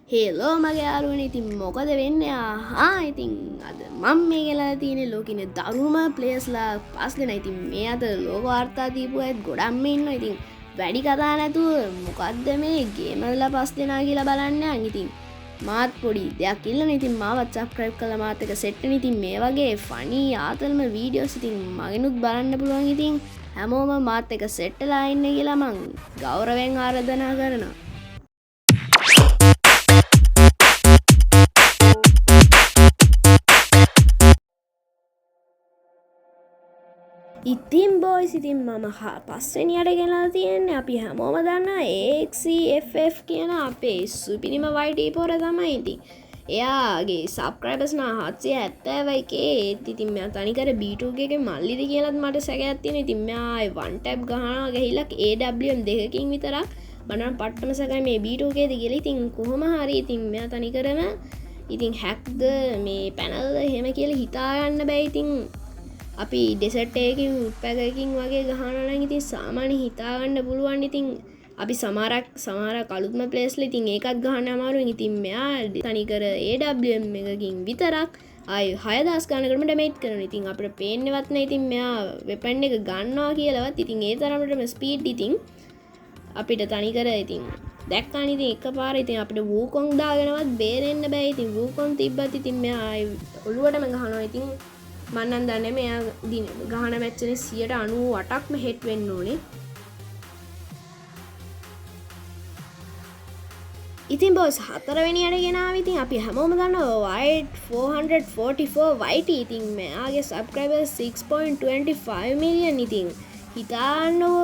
හේලෝ මගේ යාළුවනේ ඉතින් මොකද වෙන්නේ ඉතින් අද මම මේ කියලා තියෙන්නේ ලෝකෙනේ දරුණුම ප්ලේයර්ස්ලා 5 දෙනා ඉතින් මේ අතර ලෝක වාර්තා දීපු අයත් ගොඩක්ම ඉන්නවා ඉතින් වැඩි කතා නැතුව මොකද්ද මේ ගේමර්ලා 5 දෙනා කියලා බලන්න යන් ඉතින් මාත් පොඩි දෙයක් ඉල්ලන ඉතින් මාවත් සබ්ස්ක්‍රයිබ් කරලා මාත් එක සෙට් වෙන ඉතින් මේ වගේ ෆනි ආතල්ම වීඩියෝස් ඉතින් මගෙනුත් බලන්න පුළුවන් ඉතින් හැමෝම මාත් එක සෙට් වෙලා ඉන්න කියලා මං ගෞරවයෙන් ආරාධනා කරනවා ඉතින් බෝයිස් ඉතින් මම පස්වෙනියට ගෙනලා තියෙන්නේ අපි හැමෝම දන්නා AXCFF කියන අපේ සුපිරිම YT පොර තමයි ඉතින් එයාගේ සබ්ස්ක්‍රයිබර්ස් නා 770k ඒත් ඉතින් මම තනිකර B2K එකේ මල්ලිද කියලාත් මට සැකයක් තියෙනවා ඉතින් මම වන් ටැප් ගහනවා ගිහිල්ලා AWM දෙකකින් විතරක් මම පට්ටම සැකයි මේ B2K ද කියලා ඉතින් කොහොම හරි ඉතින් මම තනිකරම ඉතින් හැක්ද මේ පැනල්ද එහෙම කියලා හිතා ගන්න බෑ ඉතින් අපි ඩෙසට් එකකින් පැකකින් වගේ ගහනවා නම් ඉතින් සාමාන්‍ය හිතාගන්න පුළුවන් ඉතින් අපි සමහර අලුත්ම ප්ලේස්ලා ඉතින් ඒකත් ගහන්න අමාරුයි ඉතින් මෙයා තනිකර AWM එකකින් විතරක් ආයි 6000 ගණනකටම ඩැමේජ් කරනවා ඉතින් අපිට පේන්නේවත් නැහැ ඉතින් මෙයා වෙපන් එක ගන්නවා කියලාවත් ඉතින් ඒ තරමටම ස්පීඩ් ඉතින් අපිට තනිකර ඉතින් දැක්කාන ඉතින් එකපාර ඉතින් අපිට වූකොන් දාගෙනවත් බේරෙන්න බෑ ඉතින් වූකොන් තිබ්බත් ඉතින් මෙයා ආයි ඔළුවටම ගහනවා ඉතින් මන්නන් දන්නේ මෙයා ගහන මැච්චනේ 98%ක්ම හෙට් වෙන්න ඕනේ. ඉතින් බොස් හතරවෙනියට ගෙනාව ඉතින් අපි හැමෝම දන්නවා White 444 YT ඉතින් මෙයාගේ subscribers 6.25 million ඉතින් හිතාන්නකෝ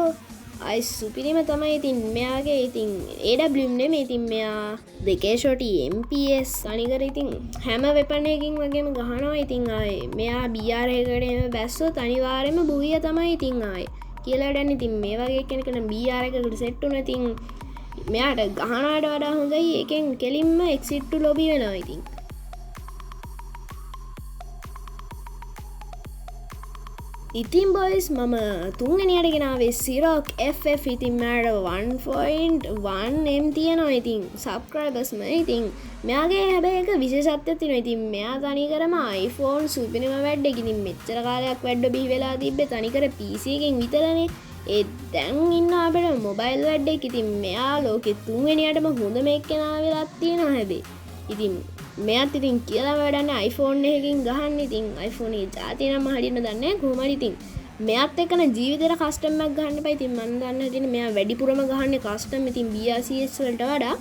අයි සුපිරිම තමයි ඉතින් මෙයාගේ ඉතින් AWM නෙමෙයි ඉතින් මෙයා දෙකේ ෂොටි MPS අනිකර ඉතින් හැම වෙපන් එකකින් වගේම ගහනවා ඉතින් ආයි මෙයා BR එකකට එම බැස්සොත් අනිවාර්යයෙන්ම බුහිය තමයි ඉතින් ආයි කියලා දැන් ඉතින් මේ වගේ කෙනෙක්ට BR එකකට සෙට් වුණා ඉතින් මෙයාට ගහනවට වඩා හොඳයි එකෙන් කෙලින්ම exit to lobby වෙනවා ඉතින් ඉතින් බොයිස් මම තුන්වෙනියට ගෙනාවේ සිරෝක් FF ඉතින් මට 1.1M තියෙනවා ඉතින් සබ්ස්ක්‍රයිබර්ස්ම ඉතින් මෙයාගේ හැබැයි එක විශේෂත්වයක් තියෙනවා ඉතින් මෙයා තනිකරම iPhone සුපිරිම වැඩ එක ඉතින් මෙච්චර කාලයක් වැඩ බිහි වෙලා තිබ්බේ තනිකර PC එකෙන් විතරනේ ඒ දැන් ඉන්න අපේ මොබයිල් වැඩ එක ඉතින් මෙයා ලෝකෙ තුන්වෙනියටම හොඳම එක්කෙනා වෙලා තියෙනවා හැබැයි ඉතින් මෙයාත් ඉතින් කියලා වැඩන්නේ iPhone එකකින් ගහන්න ඉතින් iPhone එකේ જાති නම හරියට දන්නේ නැහැ කොහොම හරි ඉතින් මෙයාත් එක්කන ජීවිතේට කස්ටම් එකක් ගහන්න එපා ඉතින් මම දන්න හැටියට මෙයා වැඩිපුරම ගහන්නේ කස්ටම් ඉතින් BRCS වලට වඩා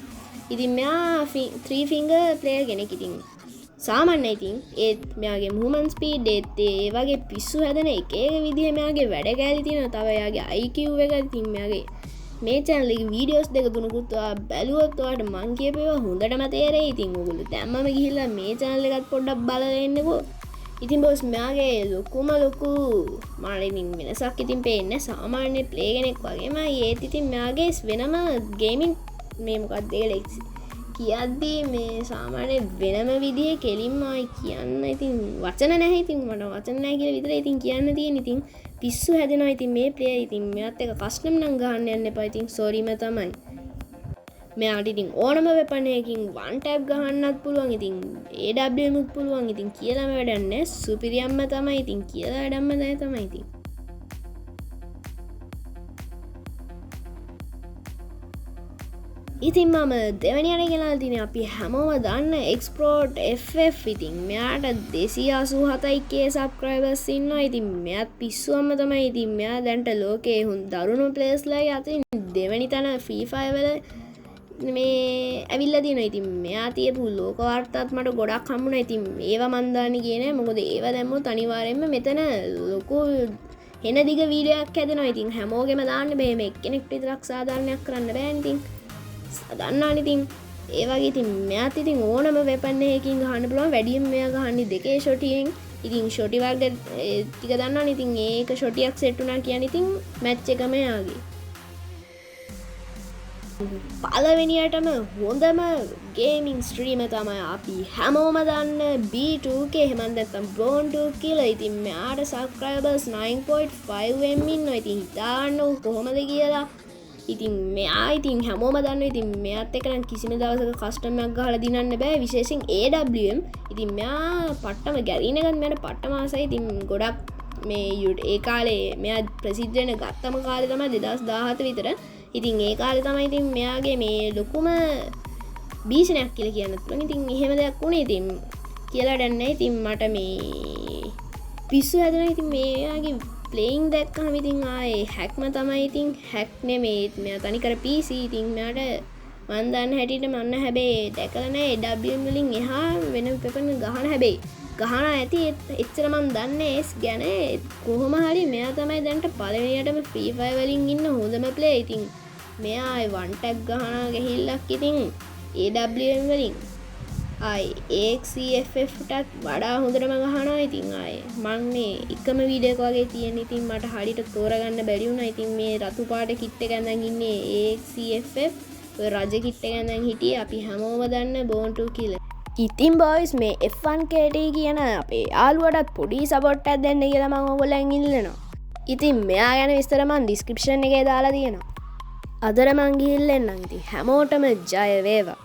ඉතින් මෙයා 3 finger player කෙනෙක් ඉතින් සාමාන්‍යයි ඉතින් ඒත් මෙයාගේ movement speed ඒත් ඒ වගේ පිස්සු හැදෙන එක එක විදිහේ මෙයාගේ වැඩ කැලි තියෙනවා තව එයාගේ IQ එක ඉතින් මෙයාගේ මේ channel එකේ වීඩියෝස් දෙක තුනකුත් බැලුවොත් ඔයාලට මං කියපේවා හොඳටම තේරෙයි. ඉතින් ඔයගොල්ලෝ දැම්මම ගිහිල්ලා මේ channel එකත් පොඩ්ඩක් බලලා එන්නකෝ. ඉතින් බොස් මෙයාගේ ලොකු මට ඉතින් වෙනසක් ඉතින් පේන්නේ සාමාන්‍ය ප්ලේ කෙනෙක් වගේම ඒත් ඉතින් මෙයාගේ වෙනම ගේමින් මේ මොකක්ද කියද්දී මේ සාමාන්‍ය වෙනම විදිහේ කෙලින්ම කියන්න ඉතින් වචන නැහැ ඉතින් මට වචන නැහැ කියලා විතරයි ඉතින් කියන්න තියෙන ඉතින් පිස්සු හැදෙනවා ඉතින් මේ ප්ලේයර් ඉතින් මෙයාත් එක කස්ටම් නම් ගහන්න යන්න එපා ඉතින් සෝරිම තමයි මෙයාට ඉතින් ඕනම වෙපන් එකකින් වන් ටැප් ගහන්නත් පුළුවන් ඉතින් AWM උත් පුළුවන් ඉතින් කියලාම වැඩක් නැහැ සුපිරියම්ම තමයි ඉතින් කියලා වැඩක්ම නැහැ තමයි ඉතින් ඉතින් මම දෙවැනියට ගෙනල්ලා තියෙන්නේ අපි හැමෝම දන්න එක්ස්ප්ලෝර් FF ඉතින් මෙයාට 287k සබ්ස්ක්‍රයිබර්ස් ඉන්නවා ඉතින් මෙයාත් පිස්සුවම තමයි ඉතින් මෙයා දැන්ට ලෝකේ දරුණු ප්ලේයර්ස්ලා අතරින් දෙවැනි තැන Free Fire වල මේ ඇවිල්ලා තියෙනවා ඉතින් මෙයා තියපු ලෝක වාර්තාත් මට ගොඩක් හම්බුණා ඉතින් ඒවා මන් දාන්නේ කියන්නේ මොකද ඒවා දැම්මොත් අනිවාර්යයෙන්ම මෙතන ලොකු එන දිග වීඩියෝ එකක් හැදෙනවා ඉතින් හැමෝගෙම දාන්න බෑ මේ එක්කෙනෙක්ට විතරක් සාධාරණයක් කරන්න බෑ ඉතින් දන්නානේ ඉතින් ඒ වගේ ඉතින් මෙයාත් ඉතින් ඕනම වෙපන් එකකින් ගහන්න පුළුවන් වැඩියෙන් මෙයා ගහන්නේ දෙකේ ෂොටියෙන් ඉතින් ෂොටි වර්ග ටික දන්නවනේ ඉතින් ඒක ෂොටියක් සෙට් වුණා කියන්නේ ඉතින් මැච් එකම යාගේ පළවෙනියටම හොඳම ගේමින් ස්ට්‍රීමර් තමයි අපි හැමෝම දන්න B2K එහෙම නැත්නම් Bron 2 කියලා ඉතින් මෙයාට සබ්ස්ක්‍රයිබර්ස් 9.5m ඉන්නවා ඉතින් හිතාන්න කොහොමද කියලා ඉතින් මෙයා ඉතින් හැමෝම දන්න ඉතින් මෙයාත් එකනම් කිසිම දවසක කස්ටමයක් ගහලා දිනන්න බෑ විශේෂයෙන් AWM ඉතින් මෙයා පට්ටම ගැරීනකත් මෙයාට පට්ටම ආසයි ඉතින් ගොඩක් මේ ඒ කාලේ මෙයා ප්‍රසිද්ධ වෙන ගත්තම කාලේ තමයි 2017 විතර ඉතින් ඒ කාලේ තමයි ඉතින් මෙයාගේ මේ ලොකුම බීෂණයක් කියලා කියන්න පුළුවන් ඉතින් එහෙම දෙයක් වුණේ ඉතින් කියලා දන්නේ ඉතින් මට මේ පිස්සු හැදෙනවා ඉතින් මෙයාගේ ප්ලේයින් දැක්කම ඉතින් ආයේ හැක්ම තමයි ඉතින් හැක් නෙමෙයි මෙයා තනිකර PC ඉතින් මෙයාට මන් දන්න හැටියට මන්න හැබැයි දැකලා නැහැ AWM වලින් එහා වෙන වෙපන් ගහන හැබැයි ගහන ඇති එච්චර මන් දන්නේ S ගැන කොහොම හරි මෙයා තමයි දැන්ට පළවෙනියටම Free Fire වලින් ඉන්න හොඳම ප්ලේයර් ඉතින් මෙයා one tag ගහන ගහිල්ලක් ඉතින් AWM වලින් AXCFF ටත් වඩා හොඳටම ගහනවා ඉතින් ආයේ මං මේ එකම වීඩියෝ එක වගේ තියෙන ඉතින් මට හරියට තෝරගන්න බැරි වුණා ඉතින් මේ රතු පාට කිට් එක ඇඳන් ඉන්නේ AXCFF ඔය රජ කිට් එක ඇඳන් හිටියේ අපි හැමෝම දන්න Born to Kill ඉතින් බොයිස් මේ F1KT කියන අපේ යාළුවටත් පොඩි සපෝට් එකක් දෙන්න කියලා මම ඔයගොල්ලන් ඉල්ලනවා ඉතින් මෙයා ගැන විස්තර මම ඩිස්ක්‍රිප්ෂන් එකේ දාලා තියෙනවා අදට මං ගිහින් එන්නම් ඉතින් හැමෝටම ජය වේවා